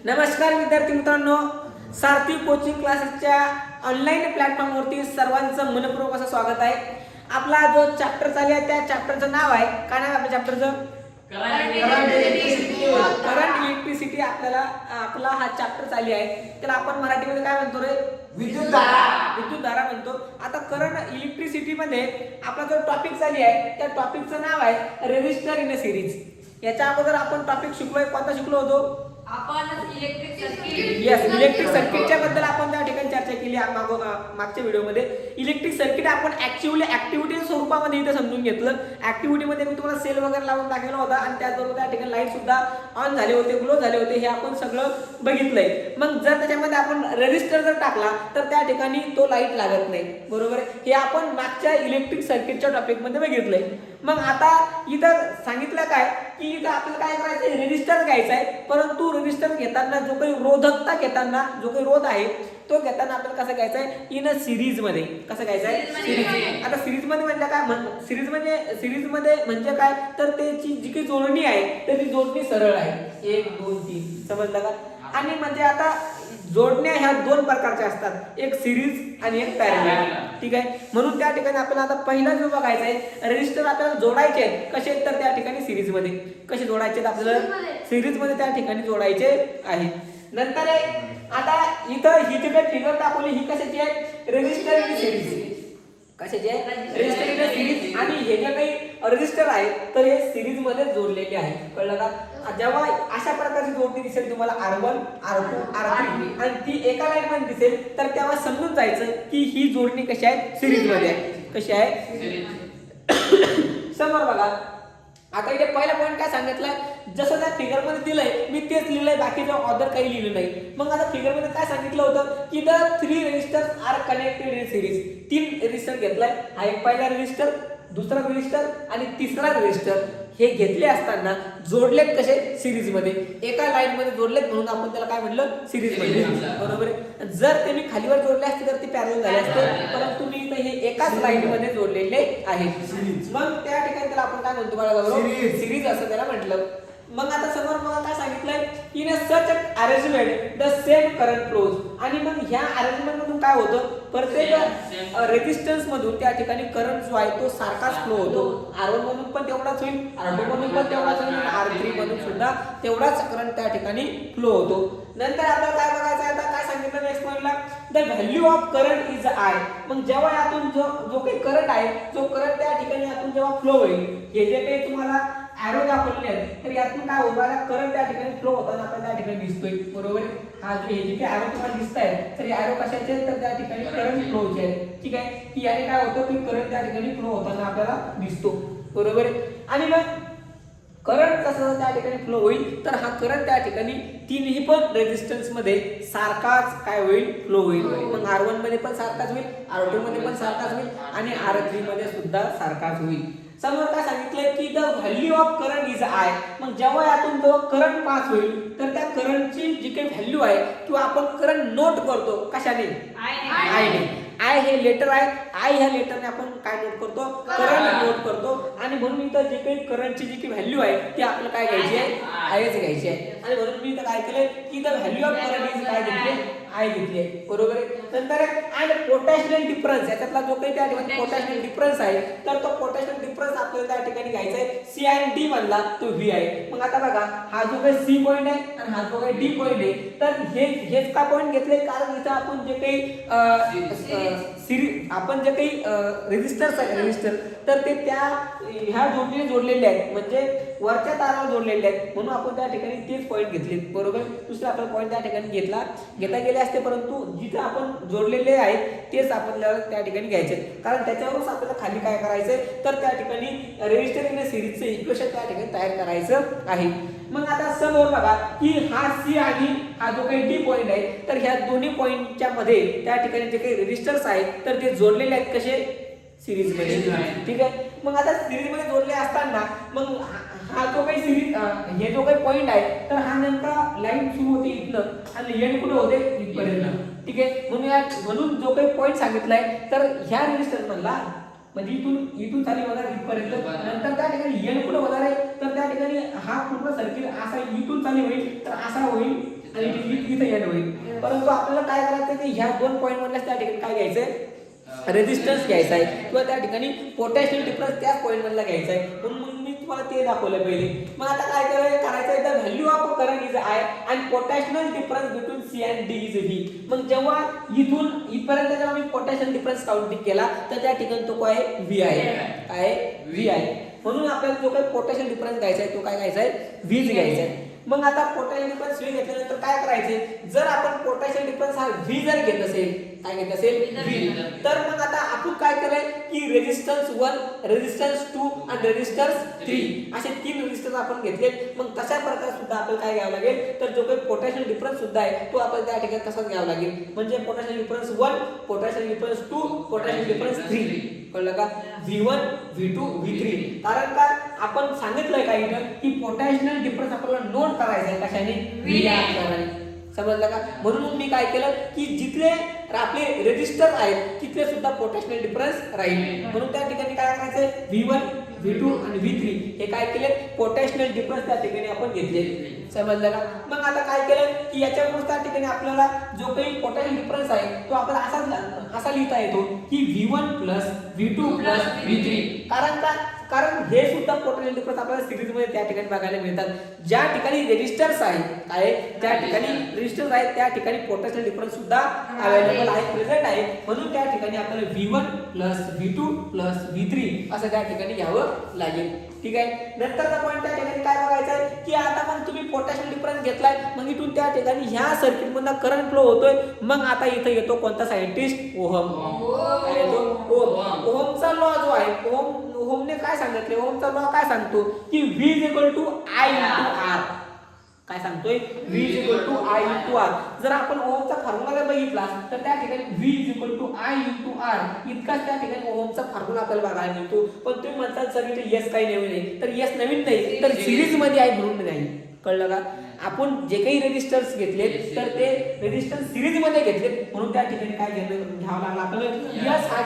नमस्कार विद्यार्थी मित्रांनो, सारथी कोचिंग क्लासेसच्या ऑनलाईन प्लॅटफॉर्मवरती सर्वांचं मनपूर्वक असं स्वागत आहे. आपला जो चॅप्टर चालू आहे त्या चॅप्टरचं नाव आहे, काय नाव आहे आपल्या चॅप्टरचं? Current electricity. आपला हा चॅप्टर चालू आहे, त्याला आपण मराठीमध्ये काय म्हणतो रे? विद्युतधारा म्हणतो. आता करंट इलेक्ट्रिसिटी मध्ये आपला जो टॉपिक चालू आहे त्या टॉपिकचं नाव आहे रेझिस्टर इन अ सिरीज. याच्या अगोदर आपण टॉपिक शिकलोय, कोणता शिकलो होतो? Electric circuit. यस, इलेक्ट्रिक सर्किटच्या बद्दल आपण त्या ठिकाणी चर्चा केली मागच्या व्हिडिओमध्ये. इलेक्ट्रिक सर्किट आपण ऍक्टिव्हिटी स्वरूपामध्ये इथे समजून घेतलं. ऍक्टिव्हिटीमध्ये मी तुम्हाला सेल वगैरे लावून दाखवला होता आणि त्याचबरोबर त्या ठिकाणी लाईट सुद्धा ऑन झाले होते, ग्लो झाले होते, हे आपण सगळं बघितलंय. मग जर त्याच्यामध्ये आपण रेझिस्टर जर टाकला तर त्या ठिकाणी तो लाईट लागत नाही, बरोबर आहे. हे आपण मागच्या इलेक्ट्रिक सर्किटच्या टॉपिकमध्ये बघितलंय. मग आता इथं सांगितलं काय की इथं आपल्याला काय करायचं, रेझिस्टर घ्यायचा आहे. परंतु रेझिस्टर घेताना जो काही रोधकता घेताना जो काही रोध आहे तो घेताना आपल्याला कसं घ्यायचा आहे? इन अ सिरीज मध्ये. कसं घ्यायचं आहे? सिरीज. आता सिरीज मध्ये म्हणजे काय? सिरीज मध्ये म्हणजे काय, तर त्याची जी काही जोडणी आहे तर ती जोडणी सरळ आहे. 1 2 3 समजलं का? आणि म्हणजे आता जोडण्या ह्या दोन प्रकारच्या असतात, एक सिरीज आणि एक पॅरलल. ठीक आहे. म्हणून त्या ठिकाणी आपल्याला आता पहिला जो बघायचा आहे, रेझिस्टर आपल्याला जोडायचे आहेत. कसे? तर त्या ठिकाणी सिरीज मध्ये. कसे जोडायचे? आपल्याला सिरीज मध्ये त्या ठिकाणी जोडायचे आहे. नंतर आता इथं ही जी काही फिगर दाखवली ही कशाची आहे? Resistor in series. कशाची आहे? Resistor in series. आणि हे जे काही रेझिस्टर आहे तर हे सिरीज मध्ये जोडलेले आहे. कळलं का? जेव्हा अशा प्रकारची जोडणी दिसेल तुम्हाला R1 R2 R3 आणि ती एका लाईन मध्ये दिसेल तर तेव्हा समजून जायचं की ही जोडणी कशी आहे? सिरीज मध्ये आहे. कशी आहे? समोर बघा. आता इथे पहिला पॉईंट काय सांगितलं, जसं त्या फिगर मध्ये दिलंय मी तेच लिहिलंय, बाकीचं ऑर्डर काही लिहिलं नाही. मग आता फिगर मध्ये काय सांगितलं होतं की the 3 resistors are connected in series. 3 resistor घेतलाय. हा एक पहिला रेझिस्टर, दुसरा रेझिस्टर आणि तिसरा रेझिस्टर. हे घेतले असताना जोडलेत कसे? सिरीज मध्ये. एका लाईन मध्ये जोडलेत म्हणून आपण त्याला काय म्हणलं? सिरीज मध्ये. बरोबर आहे. जर त्यांनी खालीवर जोडले असते तर ते पॅरलल झाले असते, परंतु मी इथे हे एकाच लाईन मध्ये जोडलेले आहेत. मग त्या ठिकाणी त्याला आपण काय म्हणतो बरोबर? सिरीज असं त्याला म्हटलं. मग आता समोर मला काय सांगितलंय, in a such arrangement the same current flows. आणि मग ह्या अरेंजमेंट मधून काय होतं, प्रत्येक रेझिस्टन्स मधून त्या ठिकाणी करंट जो आहे तो सारखाच फ्लो होतो. R1 मधून पण तेवढाच होईल, R2 मधून पण तेवढाच होईल, R3 मधून सुद्धा तेवढाच करंट त्या ठिकाणी फ्लो होतो. नंतर आपल्याला काय बघायचं आहे, आता काय सांगितलं नेक्स्ट पॉइंटला, the value of current is I. मग जेव्हा यातून जो काही करंट आहे, जो करंट त्या ठिकाणी यातून जेव्हा फ्लो होईल, हे जे काही तुम्हाला ॲरो दाखवले आहेत तर यातून काय होणार, करंट त्या ठिकाणी फ्लो होताना आपल्याला त्या ठिकाणी दिसतोय. बरोबर. हा जे काही ॲरो तुम्हाला दिसताय तर हे ॲरो कशाचे आहेत, तर त्या ठिकाणी करंट फ्लोचे आहेत. ठीक आहे. की याने काय होतं की करंट त्या ठिकाणी फ्लो होताना आपल्याला दिसतो. बरोबर. आणि मग करंट कसं त्या ठिकाणी फ्लो होईल, तर हा करंट त्या ठिकाणी तीनही पण रेझिस्टन्स मध्ये सारखाच काय होईल? फ्लो होईल. मग R1 मध्ये पण सारखाच होईल, R2 मध्ये पण सारखाच होईल आणि R3 मध्ये सुद्धा सारखाच होईल. समोर काय सांगितलंय की the value of current is I. मग जेव्हा यातून जो करंट पास होईल तर त्या करंटची जी काही व्हॅल्यू आहे किंवा आपण करंट नोट करतो कशाने? I ने. I हे लेटर आहे. I ह्या लेटरने आपण काय नोट करतो? करंट नोट करतो. आणि म्हणून इथं जे काही करंटची जी काही व्हॅल्यू आहे ती आपल्याला काय घ्यायची आहे? Iच घ्यायची आहे. आणि म्हणून मी इथं काय केलंय की the value of current is काय घेतली? I घेतली आहे. बरोबर आहे. नंतर आणि पोटॅन्शियल डिफरन्स, याच्यातला जो काही त्या ठिकाणी पोटॅन्शियल डिफरन्स आहे तर तो पोटॅन्शियल डिफरन्स आपल्याला त्या ठिकाणी घ्यायचा आहे. C आणि D मधला तो V आहे. मग आता बघा, हा जो काही C पॉइंट आहे आणि हा जो काही D पॉइंट आहे, तर हेच का पॉइंट घेतले, कारण इथं आपण जे काही सिरीज आपण जे काही रेझिस्टर्स आहे रेझिस्टर तर ते त्या ह्या जोडणीने जोडलेले आहेत, म्हणजे वरच्या ताराला जोडलेले आहेत, म्हणून आपण त्या ठिकाणी तेच पॉइंट घेतले. बरोबर. दुसरा आपला पॉइंट त्या ठिकाणी घेता गेले असते, परंतु जिथे आपण जोडलेले आहेत तेच आपल्याला त्या ठिकाणी घ्यायचे, कारण त्याच्यावरच आपल्याला खाली काय करायचंय, तर त्या ठिकाणी रेझिस्टर इन सिरीजचे इक्वेशन त्या ठिकाणी तयार करायचं आहे. मग आता समोर बघा की हा C आणि हा जो काही D पॉइंट आहे तर ह्या दोन्ही पॉइंटच्या मध्ये त्या ठिकाणी जे काही रेझिस्टर्स आहेत तर ते जोडलेले आहेत कसे? सिरीज मध्ये. ठीक आहे. मग आता सिरीज मध्ये जोडले असताना मग हा जो काही सिरीज हे जो काही पॉइंट आहे तर हा नेमका लाईन सुरू होते इथनं आणि एंड कुठे होते? इथपर्यंत. ठीक आहे. म्हणून जो काही पॉइंट सांगितलाय तर ह्या रेझिस्टर मधला म्हणजे इथून चालू होणार इथपर्यंत, नंतर त्या ठिकाणी एंड कुठे होणार आहे तर त्या ठिकाणी हा पूर्ण सर्किट असा इथून चालू होईल तर असा होईल आणि इथं एंड होईल. परंतु आपल्याला काय करायचं की ह्या 2 पॉईंट मधल्या त्या ठिकाणी काय घ्यायचंय, रेजिस्टन्स घ्यायचा आहे किंवा त्या ठिकाणी पोटॅशियल डिफरन्स त्याच पॉईंट मधला घ्यायचा आहे. म्हणून मग मी तुम्हाला ते दाखवलं पहिले. मग आता काय करायचं आहे, the value of current is I and potential difference between C and D is V. मग जेव्हा इथून इथपर्यंत जेव्हा मी पोटॅशियल डिफरन्स काउंटिंग केला तर त्या ठिकाणी तो काय व्ही आहे, काय व्ही आहे. म्हणून आपल्याला जो काही पोटॅशियल डिफरन्स घ्यायचा आहे तो काय घ्यायचा आहे, व्हीच घ्यायचा आहे. मग आता पोटॅशियल डिफरन्स व्ही घेतल्यानंतर काय करायचे, जर आपण पोटॅशियल डिफरन्स हा व्ही जर घेत असेल, काय घेत असेल व्ही, तर मग आता आपण काय कराय की रेजिस्टन्स 1, रेजिस्टन्स 2 आणि रेजिस्टन्स 3 असे 3 रेजिस्टन्स आपण घेतले. मग तशा प्रकारे सुद्धा आपल्याला काय घ्यावं लागेल, तर जो काही पोटॅशियल डिफरन्स सुद्धा आहे तो आपल्याला त्या ठिकाणी तसाच घ्यावा लागेल. म्हणजे पोटॅशियल डिफरन्स 1, पोटॅशियल डिफरन्स 2, पोटॅशियल डिफरन्स 3. कळलं का, V1 V2 V3. कारण का आपण सांगितलंय काय इथं की पोटॅशियल डिफरन्स आपल्याला नोट करायचा आहे कशाने, V या अक्षराने. समजलं का. म्हणून मी काय केलं की जिथले आपले रेजिस्टर आहेत तिथले सुद्धा पोटॅशियल डिफरन्स राहील. म्हणून त्या ठिकाणी काय करायचंय, V1 V2 आणि V3 हे काय केले, पोटॅशियल डिफरन्स त्या ठिकाणी आपण घेतले. समजलं का. मग आता काय केलं की याच्यावरून त्या ठिकाणी आपल्याला जो काही पोटॅशियल डिफरन्स आहे तो आपल्याला असा लिहिता येतो की V1 V2 V3. कारण हे सुद्धा पोटॅशियल डिफरन्स आपल्याला सिरीज मध्ये त्या ठिकाणी बघायला मिळतात. ज्या ठिकाणी रेजिस्टर्स आहे काय, त्या ठिकाणी रेजिस्टर्स आहेत त्या ठिकाणी पोटॅशियल डिफरन्स सुद्धा अवेलेबल आहे, प्रेझेंट आहे. म्हणून त्या ठिकाणी आपल्याला V1 V2 V3 असं त्या ठिकाणी घ्यावं लागेल. ठीक आहे. नंतरचा पॉईंट त्या ठिकाणी काय बघायचा आहे की आता पण तुम्ही पोटॅशियल डिफरन्स घेतलाय, मग इथून त्या ठिकाणी ह्या सर्किट मधून करंट फ्लो होतोय. मग आता इथं येतो कोणता सायंटिस्ट, ओहम. काय येतो, ओहम. ओहमचा लॉ जो आहे, ओहमने काय सांगितले, ओहमचा लॉ काय सांगतो की V I × R. काय सांगतोय, V I × R. जर आपण ओहमचा फॉर्म्युला जर बघितला तर त्या ठिकाणी V I × R इतकाच त्या ठिकाणी ओहमचा फॉर्म्युला आपल्याला बघायला मिळतो. पण तुम्ही म्हणतात सर इथे यस काही नवीन आहे, तर यस नवीन नाही तर सिरीज मध्ये आहे म्हणून नाही. कळलं का. आपण जे काही रेजिस्टर्स घेतलेत तर ते रेजिस्टन्स सिरीज मध्ये घेतलेत म्हणून त्या ठिकाणी काय घ्यावं लागलं आपल्याला, यस हा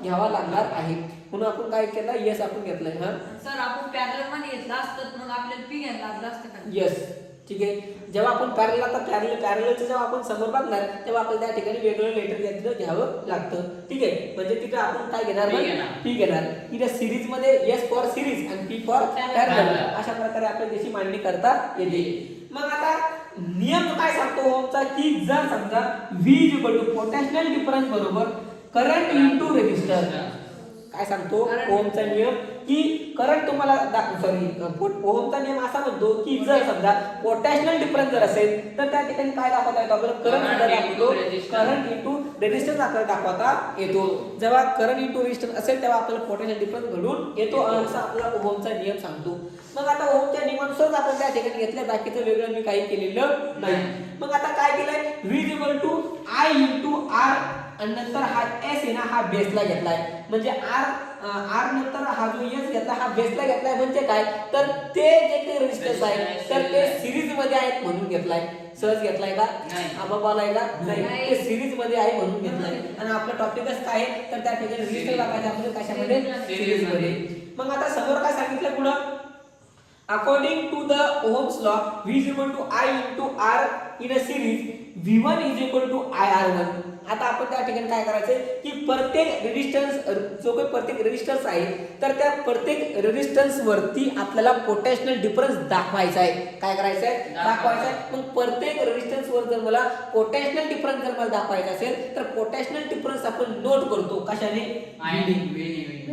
घ्यावा लागणार आहे. म्हणून आपण काय केलं, यस आपण घेतलंय. हा सर आपण पॅरलल मध्ये घेतला असतं मग आपल्याला पी घ्यायला लागलं असतं का. यस ठीक आहे. जेव्हा आपण पॅरलल आता पॅरललचं जेव्हा आपण समोर बघणार तेव्हा आपल्याला त्या ठिकाणी वेगळं लेटर घ्यावं लागतं. ठीक आहे. म्हणजे तिथे आपण काय घेणार, पी घेणार. इथे सिरीज मध्ये एस फॉर सिरीज आणि पी फॉर पॅरलल अशा प्रकारे आपल्याला त्याची मांडणी करता येते. मग आता नियम काय सांगतो ओहमचा की जर समजा V पोटॅशियल डिफरन्स बरोबर करंट इनटू रेजिस्टर. काय सांगतो ओहमचा नियम की करंट तुम्हाला ओहमचा नियम असा म्हणतो की जर समजा पोटॅशियल डिफरन्स जर असेल तर त्या ठिकाणी काय दाखवता येतो आपल्याला, करंट सुद्धा दाखवतो. करंट इनटू रेजिस्टन्स आपल्याला दाखवता येतो. जेव्हा करंट इनटू रेजिस्टन्स असेल तेव्हा आपल्याला पोटॅशियल डिफरन्स घडून येतो असा आपला ओहमचा नियम सांगतो. मग आता ओहमच्या नियमानुसार आपण त्या ठिकाणी घेतलं, बाकीचं वेगळं मी काही केलेलं नाही. मग आता काय केलंय, V I × R आणि नंतर हा S आहे ना हा बेसला घेतलाय. म्हणजे R नंतर हा जो S घेतला हा बेसला घेतलाय. म्हणजे काय, तर ते जे काही रेजिस्टन्स आहे तर ते सिरीज मध्ये आहेत म्हणून घेतलाय. सहज घेतलाय का, आबाबालाय का नाही, ते सिरीज मध्ये आहे म्हणून घेतलाय. आणि आपला टॉपिकच काय आहे तर त्या ठिकाणी रेजिस्टर लागायचं आपल्याला कशामध्ये, सिरीज मध्ये. मग आता समोर काय सांगितलं पुढं, according to the Ohm's law V I × R in a series V1 = IR1. आता आपण त्या ठिकाणी काय करायचंय की प्रत्येक रेजिस्टन्स जो काही प्रत्येक रेजिस्टन्स आहे तर त्या प्रत्येक रेजिस्टन्स वरती आपल्याला पोटॅशियल डिफरन्स दाखवायचा आहे. काय करायचं आहे, दाखवायचं आहे. मग प्रत्येक रेजिस्टन्स वर जर मला पोटॅशियल डिफरन्स जर मला दाखवायचा असेल तर पोटॅशियल डिफरन्स आपण नोट करतो कशाने,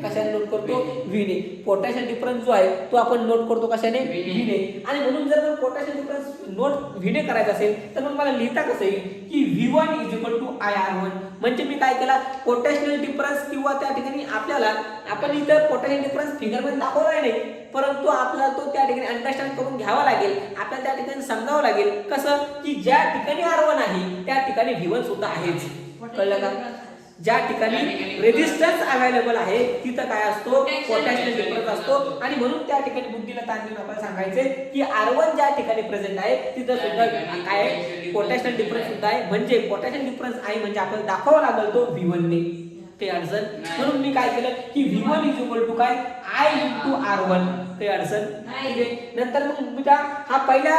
कशाने नोट करतो, व्हीने. पोटॅशियल डिफरन्स जो आहे तो आपण नोट करतो कशाने, व्हीने. आणि म्हणून जर पोटॅशियल डिफरन्स नोट व्हीने करायचा असेल तर मग मला लिहिता कसं येईल की V1 = IR1. म्हणजे मी काय केला, पोटॅशियल डिफरन्स किंवा त्या ठिकाणी आपल्याला आपण इथं पोटॅशियल डिफरन्स फिगर मध्ये दाखवला नाही, परंतु आपल्याला तो त्या ठिकाणी अंडरस्टँड करून घ्यावा लागेल. आपल्याला त्या ठिकाणी समजावं लागेल कसं की ज्या ठिकाणी R1 आहे त्या ठिकाणी V1 सुद्धा आहेच. कळलं का. ज्या ठिकाणी रेजिस्टन्स अवेलेबल आहे तिथं काय असतो, पोटॅशियल डिफरन्स असतो. आणि म्हणून त्या ठिकाणी बुद्धीला ताण देऊन आपल्याला सांगायचे की R1 ज्या ठिकाणी प्रेझेंट आहे तिथं सुद्धा काय आहे, पोटॅशियल डिफरन्स सुद्धा आहे. म्हणजे पोटॅशियल डिफरन्स आहे म्हणजे आपल्याला दाखवावा लागेल तो V1 ने. काही अडचण? म्हणून मी काय केलं की V1 इज इक्वल टू काय I इंटू R1, काही अडचण? ठीक आहे. नंतर मग मी हा पहिल्या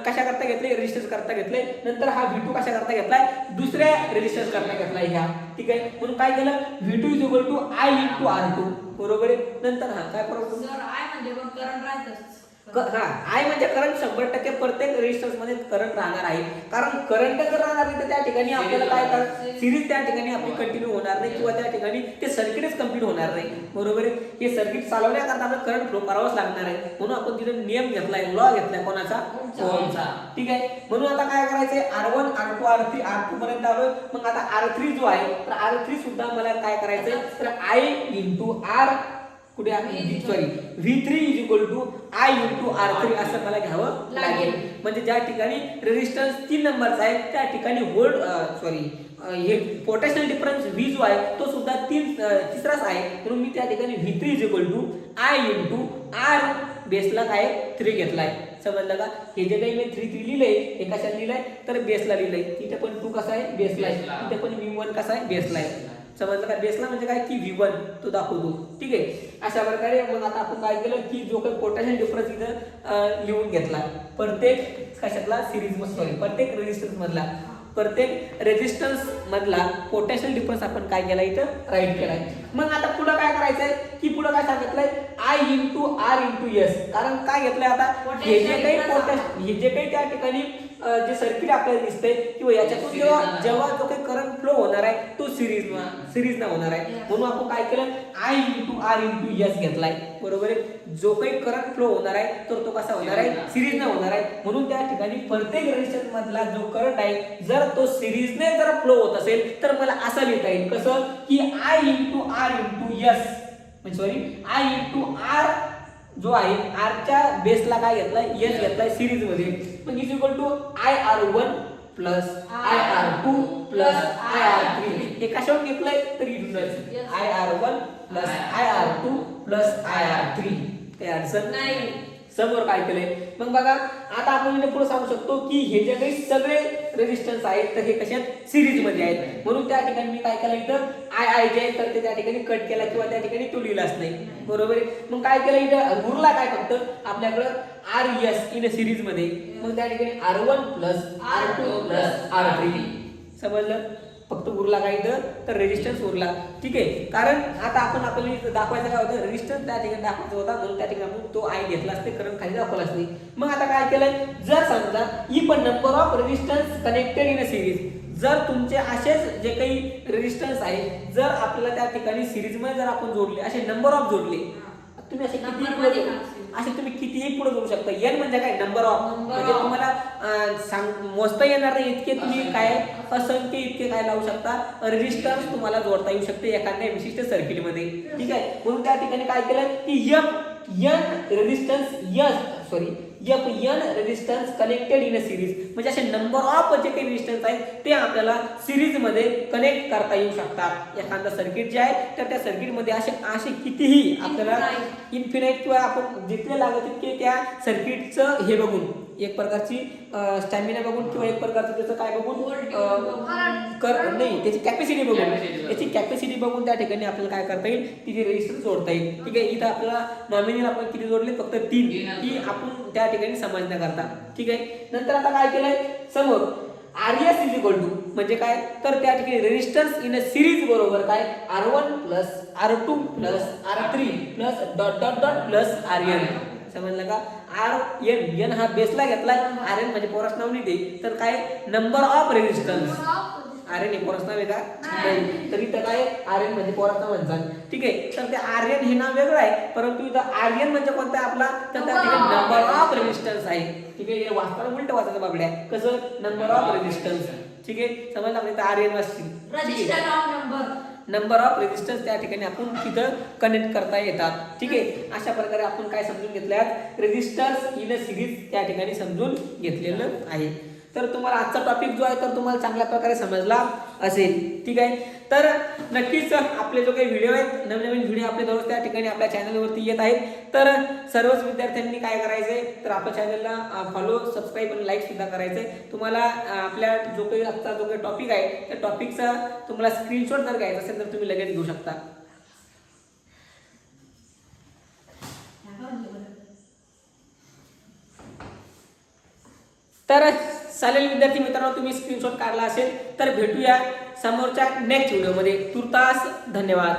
कशा करता घेतले, रेजिस्टन्स करता घेतले. नंतर हा V2 कशा करता घेतलाय, दुसऱ्या रेजिस्टन्स करता घेतलाय ह्या. ठीक आहे. म्हणून काय केलं V2 is equal to I into R2, बरोबर आहे. नंतर हा काय प्रॉब्लेम, सर आय म्हणजे पण करंट राहतच. आय म्हणजे करंट 100% प्रत्येक रेजिस्टन्स मध्ये करंट राहणार आहे. कारण करंट जर राहणार नाही तर त्या ठिकाणी आपल्याला काय करणार, सिरीज त्या ठिकाणी आपली कंटिन्यू होणार नाही किंवा त्या ठिकाणी ते सर्किटच कंप्लीट होणार नाही, बरोबर आहे. हे सर्किट चालवण्याकरता आपल्याला करंट फ्लो करावाच लागणार आहे. म्हणून आपण तिथे नियम घेतलाय, लॉ घेतलाय कोणाचा, ओहमचा. ठीक आहे. म्हणून आता काय करायचंय, R1 R2 R3 R2 पर्यंत आलोय. मग आता R3 जो आहे तर R3 सुद्धा मला काय करायचंय, तर I इंटू R कुठे आहे, sorry V3 is equal to I into R3 असं मला घ्यावं लागेल. म्हणजे ज्या ठिकाणी रेजिस्टन्स 3 नंबरचा आहे त्या ठिकाणी हे पोटेन्शियल डिफरन्स V जो आहे तो सुद्धा तिसराच आहे. म्हणून मी त्या ठिकाणी V3 is equal to I into R बेसला काय 3 घेतलाय. समजलं का? हे जे काही मी 3 लिहिलंय हे कशाला लिहिलंय, तर बेसला लिहिलंय. तिथे पण 2 कसा आहे, बेसला आहे. तिथे पण V1 कसा आहे, बेसला आहे. समजलं का? बेसला म्हणजे काय की V1 तो दाखवतो. ठीक आहे. अशा प्रकारे मग आता आपण काय केलं की जो काही पोटेन्शियल डिफरन्स इथं लिहून घेतला प्रत्येक कशातला, सिरीज सॉरी प्रत्येक रेजिस्टन्स मधला, प्रत्येक रेजिस्टन्स मधला पोटेन्शियल डिफरन्स आपण काय केला इथं राईट केलाय. मग आता पुढे काय करायचंय की पुढे काय सांगितलंय I into R into S. कारण काय घेतलंय आता, हे जे काही त्या ठिकाणी जे सर्किट आपल्याला दिसतंय किंवा याच्यातून जेव्हा जो काही करंट फ्लो होणार आहे तो सिरीज होणार आहे. म्हणून आपण काय केलं I into R into S घेतलाय, बरोबर आहे. जो काही करंट फ्लो होणार आहे तर तो कसा होणार आहे, सिरीज होणार आहे. म्हणून त्या ठिकाणी प्रत्येक रेजिस्टन्स मधला जो करंट आहे जर तो सिरीजने जर फ्लो होत असेल तर मला असं लिहिता येईल, कसं की I into R into S, म्हणजे सॉरी I इंटू R जो आहे R च्या बेसला काय घेतलाय, S घेतलाय सिरीज मध्ये. मग is equal to IR1 plus IR2 plus IR3. हे कशावर घेतलंय तर इथूनच IR1 plus IR2 plus IR3. काही अडचण नाही. समोर काय केलंय मग बघा. आता आपण इथे पुढे सांगू शकतो की हे जे काही सगळे रेजिस्टन्स आहेत तर हे कशात, सिरीज मध्ये आहेत. म्हणून त्या ठिकाणी मी काय केलं इथं I जे आहे तर ते त्या ठिकाणी कट केला किंवा त्या ठिकाणी तो लिहिलाच नाही, बरोबर आहे. मग काय केलं इथं उरला काय, फक्त आपल्याकडं RS इन सिरीज मध्ये. मग त्या ठिकाणी R1 plus R2 plus R3. समजलं? फक्त उरला काय इथं तर रेजिस्टन्स उरला. ठीक आहे. कारण आता आपण आपल्याला दाखवायचं काय होतं, रेजिस्टन्स त्या ठिकाणी दाखवायचा होता म्हणून त्या ठिकाणी आपण तो I घेतला असते, करंट खाली दाखवलाच नाही. मग आता काय केलंय, जर समजा पण number of resistance connected in a series, जर तुमचे असेच जे काही रेजिस्टन्स आहे जर आपल्याला त्या ठिकाणी सिरीज मध्ये जर आपण जोडले, असे नंबर ऑफ जोडले, तुम्ही असे तुम्ही कितीही पुढे जोडू शकता. N म्हणजे काय, नंबर ऑफ. म्हणजे तुम्हाला मोजता येणार नाही इतके तुम्ही काय असंख्य इतके काय लावू शकता, रेजिस्टन्स तुम्हाला जोडता येऊ शकते एखाद्या विशिष्ट सर्किट मध्ये. ठीक आहे. म्हणून त्या ठिकाणी काय केलं की N resistance connected in a series, म्हणजे असे नंबर ऑफ जे काही रेजिस्टन्स आहेत ते आपल्याला सिरीज मध्ये कनेक्ट करता येऊ शकतात. एखादा सर्किट जे आहे तर त्या सर्किट मध्ये असे कितीही आपल्याला इन्फिनाइट किंवा आपण जितके लागत तितके त्या सर्किटचं हे बघून, एक प्रकारची स्टॅमिना बघून किंवा एक प्रकारचं त्याचं काय बघून नाही त्याची कॅपॅसिटी बघून, याची कॅपॅसिटी बघून त्या ठिकाणी आपल्याला काय करता येईल, तिथे रेजिस्टर जोडता येईल. ठीक आहे. इथं आपल्याला नॉमिनल आपण किती जोडले, फक्त 3, की आपण त्या ठिकाणी समजण्याकरता. ठीक आहे. नंतर आता काय केलंय समोर RS इज इक्वल टू म्हणजे काय, तर त्या ठिकाणी रेजिस्टन्स इन अ सिरीज बरोबर काय R1 plus R2 plus R3 plus dot dot dot plus RN. समजलं का? N हा बेसला घेतलाय, RN म्हणजे पोरस नाव नाही दे, तर काय नंबर ऑफ रेजिस्टन्स. RN हे पोरस नाव आहे का, नाही. तर इथं काय RN म्हणजे पोरस नाव म्हणतात. ठीक आहे. तर ते RN हे नाव वेगळं आहे, परंतु इथं RN म्हणजे कोणता आहे आपला, तर त्या ठिकाणी नंबर ऑफ रेजिस्टन्स आहे. ठीक आहे. हे वाचताना उलट वाचायचं बाबड्या, कसं नंबर ऑफ रेजिस्टन्स. ठीक आहे. समजलं आपल्या इथं RN वाचतील. नंबर ऑफ रेजिस्टन्स त्या ठिकाणी आपण तिथं कनेक्ट करता येतात. ठीक आहे. अशा प्रकारे आपण काय समजून घेतल्यात, रेजिस्टन्स इन अ सिरीज त्या ठिकाणी समजून घेतलेलं आहे. तर तुम्हाला आजचा टॉपिक जो आहे तर तुम्हाला चांगल्या प्रकारे समजला असेल. ठीक आहे, तर नक्कीच आपले जो काही व्हिडिओ आहेत नवीन व्हिडिओ आपले दररोज त्या ठिकाणी आपल्या चॅनलवरती येत आहेत. तर सर्वच विद्यार्थ्यांनी काय करायचंय तर आपल्या चॅनलला फॉलो, सबस्क्राईब आणि लाईक सुद्धा करायचंय. तुम्हाला आपल्या जो काही आजचा जो काही टॉपिक आहे त्या टॉपिकचा तुम्हाला स्क्रीनशॉट जर घ्यायचा असेल तर तुम्ही लगेच घेऊ शकता. तर चालेल विद्यार्थी मित्रांनो, तुम्ही स्क्रीनशॉट काढला असेल तर भेटूया समोरच्या नेक्स्ट व्हिडिओमध्ये. तुर्तास धन्यवाद.